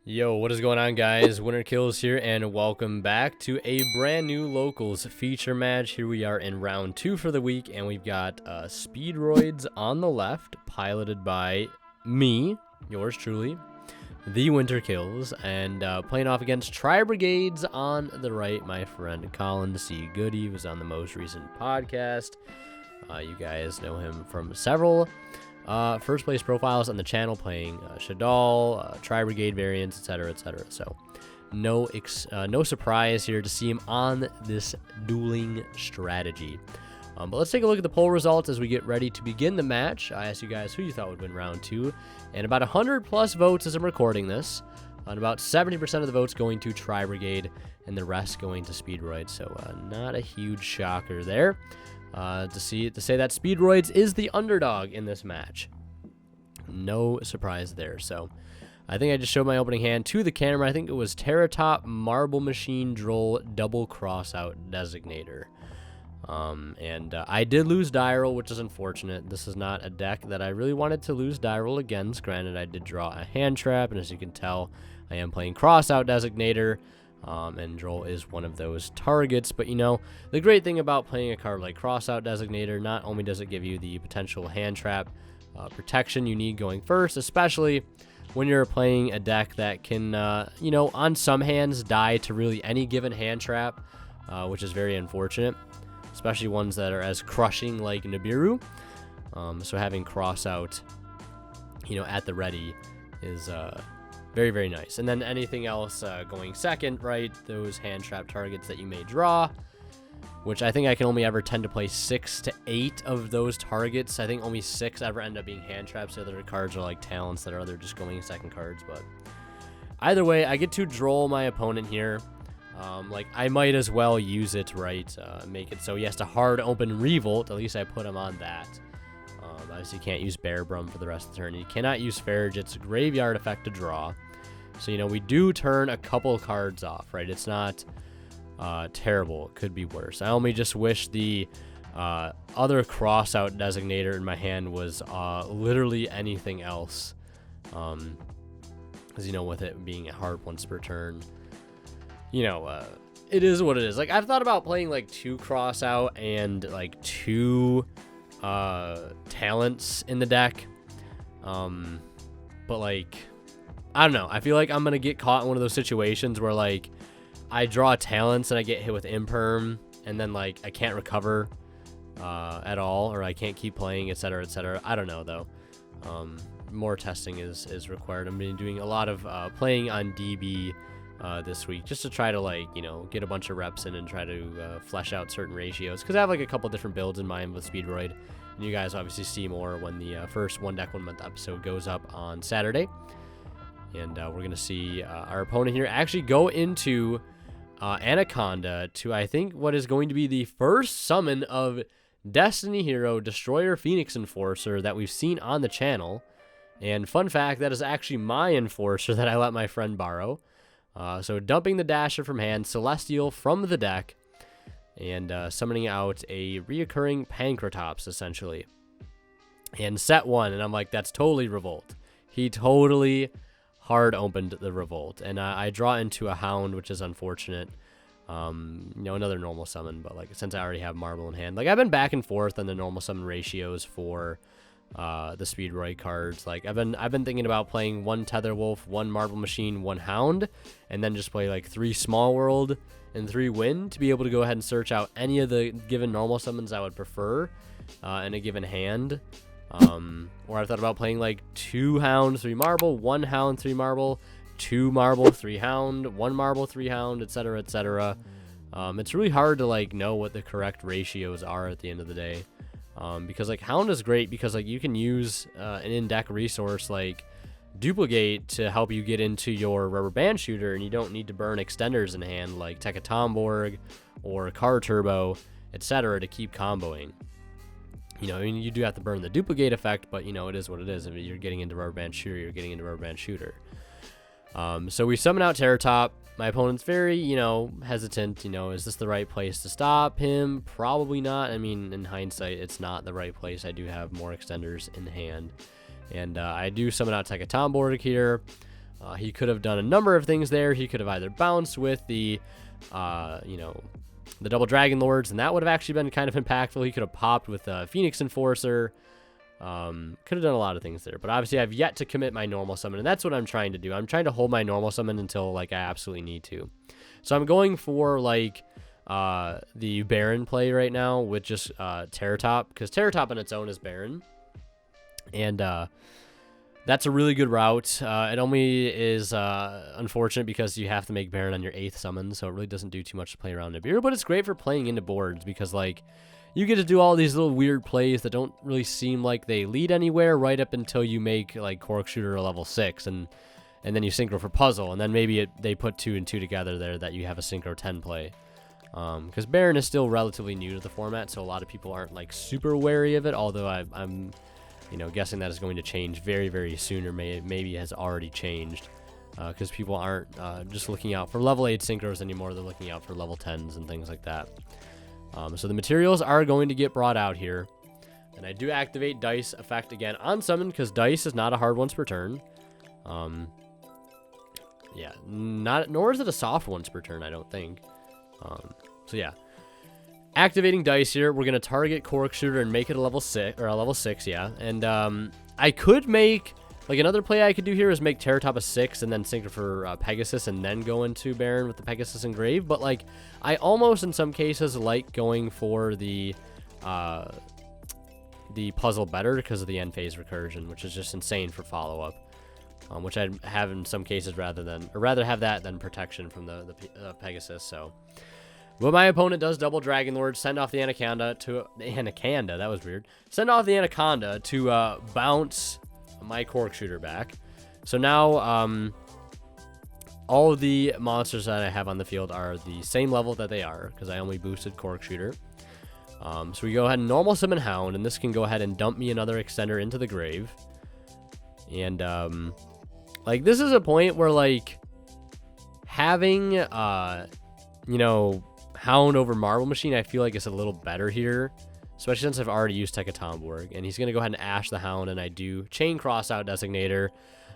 Yo, what is going on, guys? Winner Kills here, and welcome back to a brand new locals feature match. Here we are in round 2 for the week, and we've got Speedroids on the left, piloted by me, yours truly, the Winter Kills, and playing off against Tri-Brigades on the right, my friend Colin C. Goody was on the most recent podcast. You guys know him from several first place profiles on the channel, playing Shadal, Tri-Brigade variants, etc., etc. So no surprise here to see him on this dueling strategy. But let's take a look at the poll results as we get ready to begin the match. I asked you guys who you thought would win round 2, and about 100 plus votes as I'm recording this, and about 70% of the votes going to Tri-Brigade and the rest going to Speedroid. So not a huge shocker there. To say that Speedroids is the underdog in this match. No surprise there. So I think I just showed my opening hand to the camera. I think it was Terratop, Marble Machine, Droll, Double Crossout, Designator. I did lose Dyrel, which is unfortunate. This is not a deck that I really wanted to lose Dyrel against. Granted, I did draw a hand trap, and as you can tell, I am playing Crossout Designator. And Droll is one of those targets. But, you know, the great thing about playing a card like Crossout Designator, not only does it give you the potential hand trap protection you need going first, especially when you're playing a deck that can, you know, on some hands die to really any given hand trap, which is very unfortunate, especially ones that are as crushing like Nibiru. So having Crossout, you know, at the ready is very, very nice. And then anything else going second, right? Those hand trap targets that you may draw, which I think I can only ever tend to play 6 to 8 of those targets. I think only 6 ever end up being hand traps. The other cards are like talents that are other just going second cards. But either way, I get to droll my opponent here. Like, I might as well use it, right? Make it so he has to hard open Revolt. At least I put him on that. Obviously, you can't use Bear Brum for the rest of the turn. You cannot use Farraget's Graveyard effect to draw. So, you know, we do turn a couple cards off, right? It's not terrible. It could be worse. I only just wish the other Crossout Designator in my hand was literally anything else. Because, you know, with it being a hard once per turn, you know, it is what it is. Like, I've thought about playing, like, 2 Crossout and, like, 2 talents in the deck. But, like, I don't know. I feel like I'm going to get caught in one of those situations where, like, I draw talents and I get hit with Imperm, and then, like, I can't recover at all, or I can't keep playing, etc., etc. I don't know, though. More testing is required. I'm been doing a lot of playing on DB this week, just to try to, like, you know, get a bunch of reps in and try to flesh out certain ratios, because I have, like, a couple different builds in mind with Speedroid, and you guys obviously see more when the first One Deck 1 Month episode goes up on Saturday. And we're going to see our opponent here actually go into Anaconda to, I think, what is going to be the first summon of Destiny Hero Destroyer Phoenix Enforcer that we've seen on the channel. And fun fact, that is actually my Enforcer that I let my friend borrow. So dumping the Dasher from hand, Celestial from the deck, and summoning out a reoccurring Pancratops, essentially. And set 1, and I'm like, that's totally Revolt. He totally hard opened the Revolt, and I draw into a Hound, which is unfortunate. You know, another normal summon, but, like, since I already have Marble in hand, like, I've been back and forth on the normal summon ratios for the Speedroid cards. Like, I've been thinking about playing 1 Tether Wolf, 1 Marble Machine, 1 Hound, and then just play, like, 3 Small World and 3 Wind to be able to go ahead and search out any of the given normal summons I would prefer in a given hand. Or I thought about playing, like, 2 Hound, 3 Marble, 1 Hound, 3 Marble, 2 Marble, 3 Hound, 1 Marble, 3 Hound, etc., etc. It's really hard to, like, know what the correct ratios are at the end of the day. Because, like, Hound is great because, like, you can use an in-deck resource like Duplicate to help you get into your Rubber Band Shooter, and you don't need to burn extenders in hand like Tekatomborg or Car Turbo, etc., to keep comboing. You know, I mean, you do have to burn the Duplicate effect, but, you know, it is what it is. I mean, you're getting into Rubber Band Shooter, you're getting into Rubber Band Shooter. So we summon out Terratop. My opponent's very, you know, hesitant. You know, is this the right place to stop him? Probably not. I mean, in hindsight, it's not the right place. I do have more extenders in hand. And I do summon out Tekatomborg here. He could have done a number of things there. He could have either bounced with the, you know, the double Dragon Lords, and that would have actually been kind of impactful. He could have popped with Phoenix Enforcer. Could have done a lot of things there, but obviously I've yet to commit my normal summon, and that's what I'm trying to do. I'm trying to hold my normal summon until like I absolutely need to. So I'm going for like the Baron play right now with just Terratop, because Terratop on its own is Baron, and that's a really good route. It only is unfortunate because you have to make Baron on your 8th summon, so it really doesn't do too much to play around Nibiru, but it's great for playing into boards because like you get to do all these little weird plays that don't really seem like they lead anywhere right up until you make like Cork Shooter a level 6 and then you synchro for Puzzle, and then maybe they put 2 and 2 together there that you have a synchro 10 play. Because Baron is still relatively new to the format, so a lot of people aren't like super wary of it, although I'm you know, guessing that is going to change very, very soon, or maybe has already changed, because people aren't just looking out for level 8 synchros anymore. They're looking out for level 10s and things like that. So the materials are going to get brought out here, and I do activate Dice effect again on summon because Dice is not a hard once per turn. Yeah, nor is it a soft once per turn, I don't think. So yeah, activating Dice here. We're gonna target Cork Shooter and make it a level 6 or a level 6, yeah. And I could make like another play I could do here is make Terratop a 6 and then sync it for Pegasus and then go into Baron with the Pegasus Engrave. But like I almost in some cases like going for the puzzle better because of the end phase recursion, which is just insane for follow up. Which I'd have in some cases rather have that than protection from the Pegasus. So, but my opponent does double Dragon Lord, send off the Anaconda to that was weird. Send off the Anaconda to bounce my Cork Shooter back. So now all of the monsters that I have on the field are the same level that they are because I only boosted Cork Shooter. So we go ahead and normal summon Hound, and this can go ahead and dump me another extender into the grave. And like this is a point where like having you know, Hound over Marble Machine I feel like is a little better here, especially since I've already used Tekatomborg. And he's gonna go ahead and Ash the Hound, and I do Chain Cross out Designator,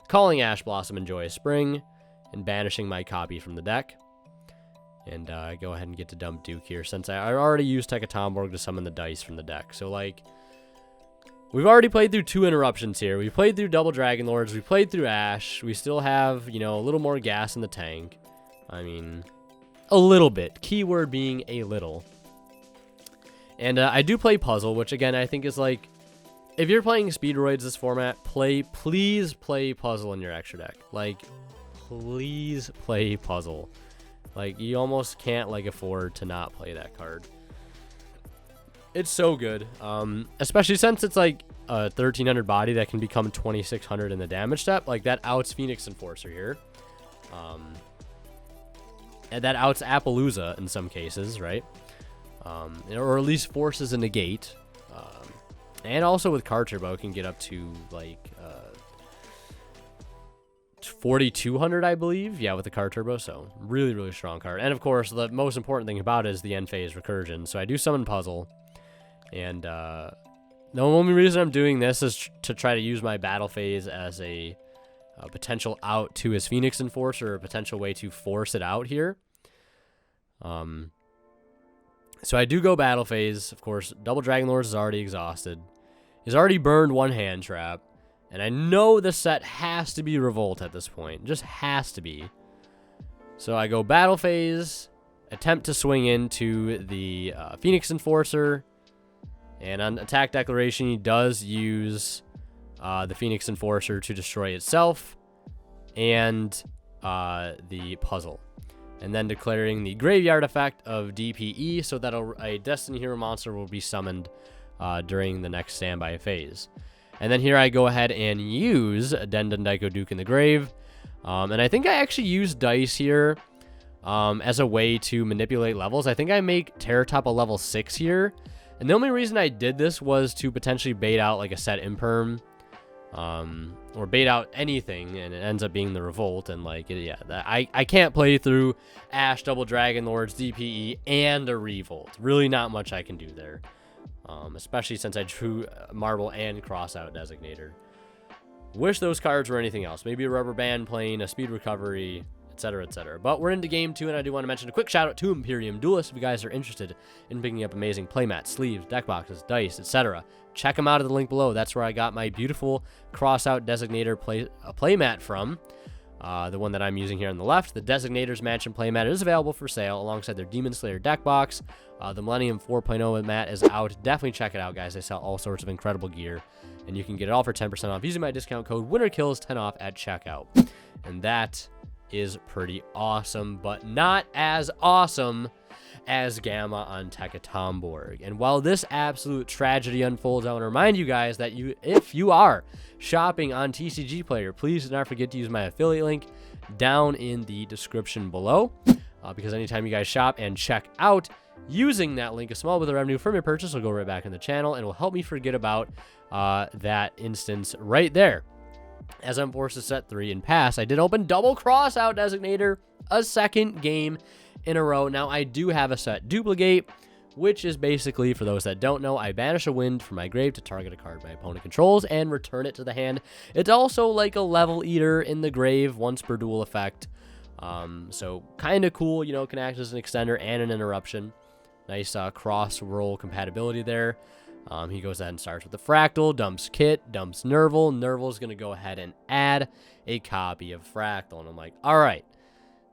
calling Ash Blossom and Joyous Spring, and banishing my copy from the deck. And I go ahead and get to dump Duke here since I already used Tekatomborg to summon the dice from the deck. So like we've already played through 2 interruptions here. We played through double Dragon Lords. We played through Ash. We still have, you know, a little more gas in the tank. I mean, a little bit. Keyword being a little. And I do play Puzzle, which again I think is like, if you're playing Speedroids this format, please play Puzzle in your extra deck. Like, please play Puzzle. Like, you almost can't like afford to not play that card. It's so good, especially since it's like a 1300 body that can become 2600 in the damage step. Like that outs Phoenix Enforcer here, and that outs Appaloosa in some cases, right? Or at least forces a negate, and also with Card Turbo it can get up to like 4200, I believe. Yeah, with the Card Turbo, so really, really strong card. And of course, the most important thing about it is the end phase recursion. So I do summon Puzzle. And the only reason I'm doing this is to try to use my battle phase as a potential out to his Phoenix Enforcer, or a potential way to force it out here. So I do go battle phase. Of course, double Dragon Lords is already exhausted. He's already burned 1 hand trap. And I know the set has to be Revolt at this point. Just has to be. So I go battle phase, attempt to swing into the Phoenix Enforcer. And on attack declaration, he does use the Phoenix Enforcer to destroy itself and the puzzle. And then declaring the graveyard effect of DPE so that a Destiny Hero monster will be summoned during the next standby phase. And then here I go ahead and use Dendon Daiko Duke in the grave. And I think I actually use Dice here as a way to manipulate levels. I think I make Terratop a level 6 here. And the only reason I did this was to potentially bait out like a set imperm, or bait out anything, and it ends up being the Revolt. And like, yeah, I can't play through Ash, double Dragon Lords, DPE, and a Revolt. Really not much I can do there, especially since I drew Marble and Cross out Designator. Wish those cards were anything else. Maybe a rubber band plane, a speed recovery, etc., etc. But we're into game 2, and I do want to mention a quick shout out to Imperium Duelist. If you guys are interested in picking up amazing playmats, sleeves, deck boxes, dice, etc., check them out at the link below. That's where I got my beautiful Crossout Designator playmat from. The one that I'm using here on the left, the Designator's Mansion playmat, is available for sale alongside their Demon Slayer deck box. The Millennium 4.0 mat is out. Definitely check it out, guys. They sell all sorts of incredible gear, and you can get it all for 10% off using my discount code WinnerKills10 off at checkout. And that is pretty awesome, but not as awesome as Gamma on Tekatomborg. And while this absolute tragedy unfolds, I want to remind you guys that if you are shopping on TCG Player, please do not forget to use my affiliate link down in the description below, because anytime you guys shop and check out using that link, a small bit of revenue from your purchase will go right back in the channel and will help me forget about that instance right there. As I'm forced to set 3 and pass, I did open double Crossout Designator a second game in a row. Now, I do have a set Duplicate, which is basically, for those that don't know, I banish a wind from my grave to target a card my opponent controls and return it to the hand. It's also like a level eater in the grave, once per duel effect. So kind of cool, you know, can act as an extender and an interruption. Nice cross-roll compatibility there. He goes ahead and starts with the Fractal, dumps Kit, dumps Nerval. Nerval's going to go ahead and add a copy of Fractal. And I'm like, all right.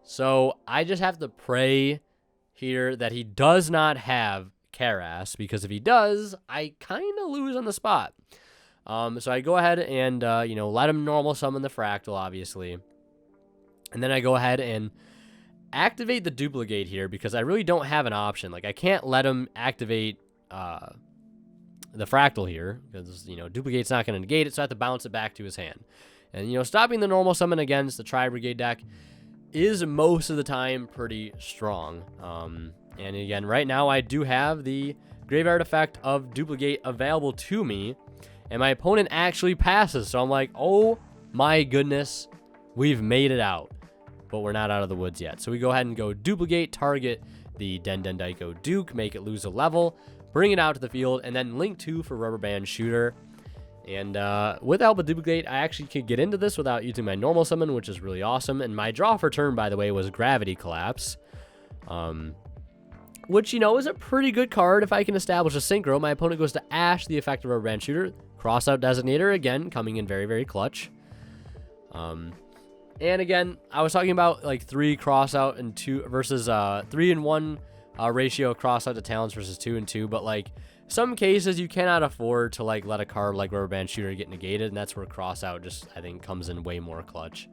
So I just have to pray here that he does not have Karas, because if he does, I kind of lose on the spot. So I go ahead and, you know, let him normal summon the Fractal, obviously. And then I go ahead and activate the Duplicate here, because I really don't have an option. Like, I can't let him activate the Fractal here, because, you know, Duplicate's not going to negate it, so I have to bounce it back to his hand. And, you know, stopping the normal summon against the Tri-Brigade deck is most of the time pretty strong. And again, right now I do have the Graveyard effect of Duplicate available to me, and my opponent actually passes. So I'm like, oh my goodness, we've made it out. But we're not out of the woods yet. So we go ahead and go Duplicate, target the Den Daiko Duke, make it lose a level, bring it out to the field, and then link 2 for Rubber Band Shooter. And with Alpha Duplicate, I actually could get into this without using my normal summon, which is really awesome. And my draw for turn, by the way, was Gravity Collapse, which, you know, is a pretty good card if I can establish a synchro. My opponent goes to Ash, the effect of Rubber Band Shooter. Crossout Designator, again, coming in very, very clutch. And again, I was talking about like 3 crossout and 2 versus 3 and 1 ratio crossout to talents versus 2 and 2, but like some cases you cannot afford to like let a card like Rubber Band Shooter get negated, and that's where crossout just, I think, comes in way more clutch.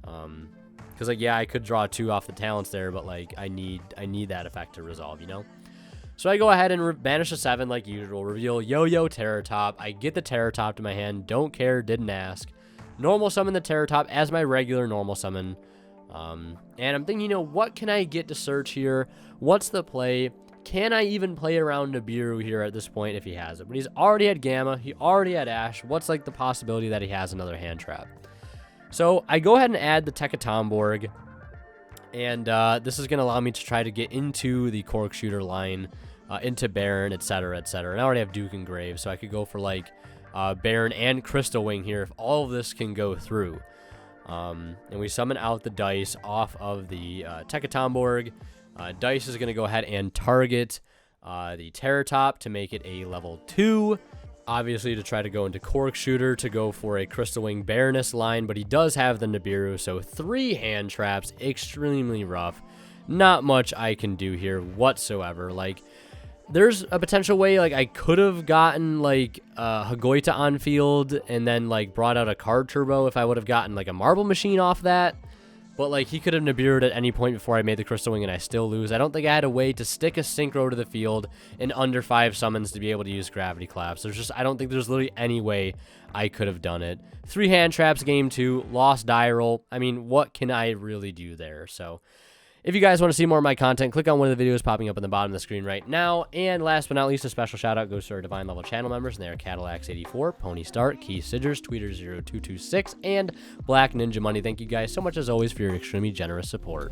Because like, yeah, I could draw 2 off the talents there, but like I need that effect to resolve, you know. So I go ahead and banish a 7 like usual, reveal Yo-Yo Terror Top. I get the Terror Top to my hand, don't care, didn't ask. Normal summon the Terror Top as my regular normal summon. And I'm thinking, you know, what can I get to search here? What's the play? Can I even play around Nibiru here at this point if he has it? But he's already had Gamma. He already had Ash. What's like the possibility that he has another hand trap? So I go ahead and add the Tekatomborg. And this is going to allow me to try to get into the Cork Shooter line, into Baron, etc., etc. And I already have Duke and Grave, so I could go for like Baron and Crystal Wing here if all of this can go through. And we summon out the dice off of the Tekatomborg. Dice is going to go ahead and target the Terror Top to make it a level 2. Obviously, to try to go into Cork Shooter to go for a Crystal Wing Baroness line, but he does have the Nibiru, so 3 hand traps, extremely rough. Not much I can do here whatsoever. Like, there's a potential way, like, I could have gotten, like, Hagoita on field and then, like, brought out a card turbo if I would have gotten, like, a Marble Machine off that. But, like, he could have Nibiru'd at any point before I made the Crystal Wing and I still lose. I don't think I had a way to stick a Synchro to the field in under 5 summons to be able to use Gravity Collapse. I don't think there's literally any way I could have done it. 3 hand traps, game 2, lost die roll. I mean, what can I really do there? So, if you guys want to see more of my content, click on one of the videos popping up on the bottom of the screen right now. And last but not least, a special shout out goes to our Divine Level channel members, and they are Cadillacs84, Pony Start, Keith Sidgers, Tweeter0226, and Black Ninja Money. Thank you guys so much as always for your extremely generous support.